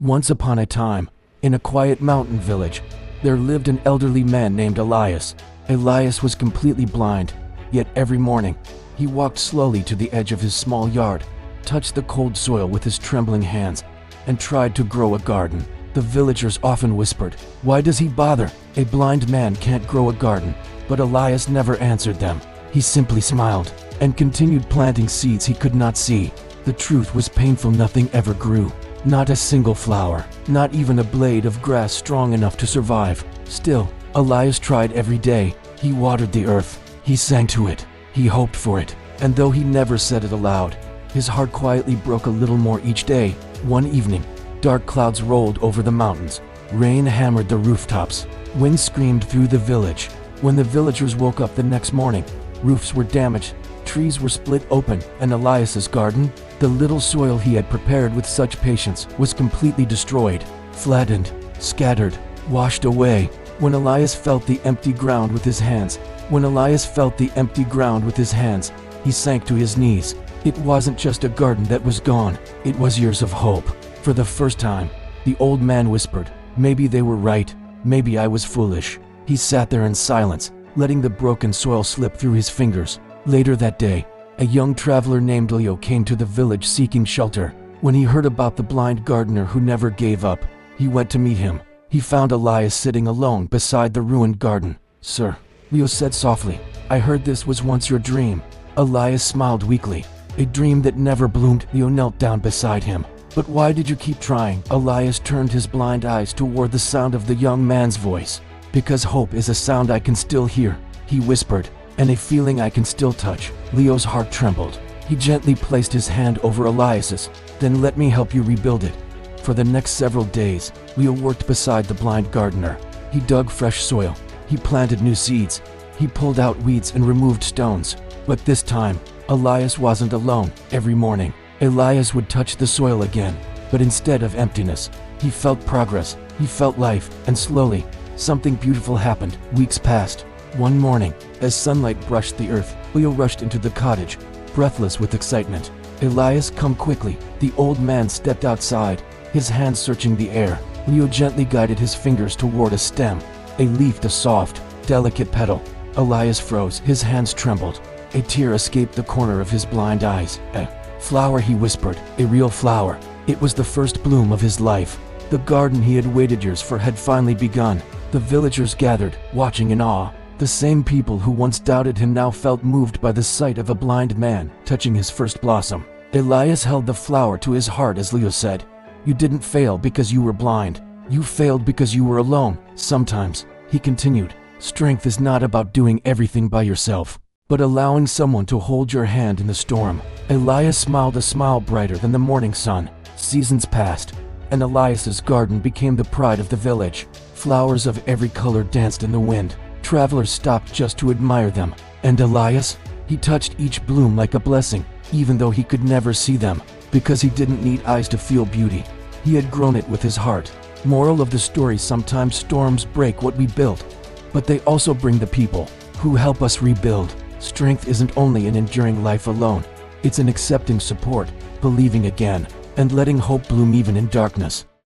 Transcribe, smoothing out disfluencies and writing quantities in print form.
Once upon a time, in a quiet mountain village, there lived an elderly man named Elias. Elias was completely blind, yet every morning, he walked slowly to the edge of his small yard, touched the cold soil with his trembling hands, and tried to grow a garden. The villagers often whispered, "Why does he bother? A blind man can't grow a garden." But Elias never answered them. He simply smiled and continued planting seeds he could not see. The truth was painful. Nothing ever grew. Not a single flower, not even a blade of grass strong enough to survive. Still, Elias tried every day. He watered the earth. He sang to it. He hoped for it. And though he never said it aloud, his heart quietly broke a little more each day. One evening, dark clouds rolled over the mountains. Rain hammered the rooftops. Wind screamed through the village. When the villagers woke up the next morning, roofs were damaged, trees were split open, and Elias's garden, the little soil he had prepared with such patience, was completely destroyed, flattened, scattered, washed away. When Elias felt the empty ground with his hands, he sank to his knees. It wasn't just a garden that was gone, it was years of hope. For the first time, the old man whispered, "Maybe they were right, maybe I was foolish." He sat there in silence, letting the broken soil slip through his fingers. Later that day, a young traveler named Leo came to the village seeking shelter. When he heard about the blind gardener who never gave up, he went to meet him. He found Elias sitting alone beside the ruined garden. "Sir," Leo said softly, "I heard this was once your dream." Elias smiled weakly. "A dream that never bloomed." Leo knelt down beside him. "But why did you keep trying?" Elias turned his blind eyes toward the sound of the young man's voice. "Because hope is a sound I can still hear," he whispered, "and a feeling I can still touch." Leo's heart trembled. He gently placed his hand over Elias's. "Then let me help you rebuild it." For the next several days, Leo worked beside the blind gardener. He dug fresh soil. He planted new seeds. He pulled out weeds and removed stones. But this time, Elias wasn't alone. Every morning, Elias would touch the soil again. But instead of emptiness, he felt progress. He felt life. And slowly, something beautiful happened. Weeks passed. One morning, as sunlight brushed the earth, Leo rushed into the cottage, breathless with excitement. "Elias, come quickly." The old man stepped outside, his hands searching the air. Leo gently guided his fingers toward a stem. A leaf, a soft, delicate petal. Elias froze. His hands trembled. A tear escaped the corner of his blind eyes. "A flower," he whispered. "A real flower." It was the first bloom of his life. The garden he had waited years for had finally begun. The villagers gathered, watching in awe. The same people who once doubted him now felt moved by the sight of a blind man touching his first blossom. Elias held the flower to his heart as Leo said, "You didn't fail because you were blind. You failed because you were alone." Sometimes, he continued, strength is not about doing everything by yourself, but allowing someone to hold your hand in the storm. Elias smiled, a smile brighter than the morning sun. Seasons passed, and Elias's garden became the pride of the village. Flowers of every color danced in the wind. Travelers stopped just to admire them. And Elias? He touched each bloom like a blessing, even though he could never see them, because he didn't need eyes to feel beauty. He had grown it with his heart. Moral of the story: sometimes storms break what we built, but they also bring the people who help us rebuild. Strength isn't only in enduring life alone, it's in accepting support, believing again, and letting hope bloom even in darkness.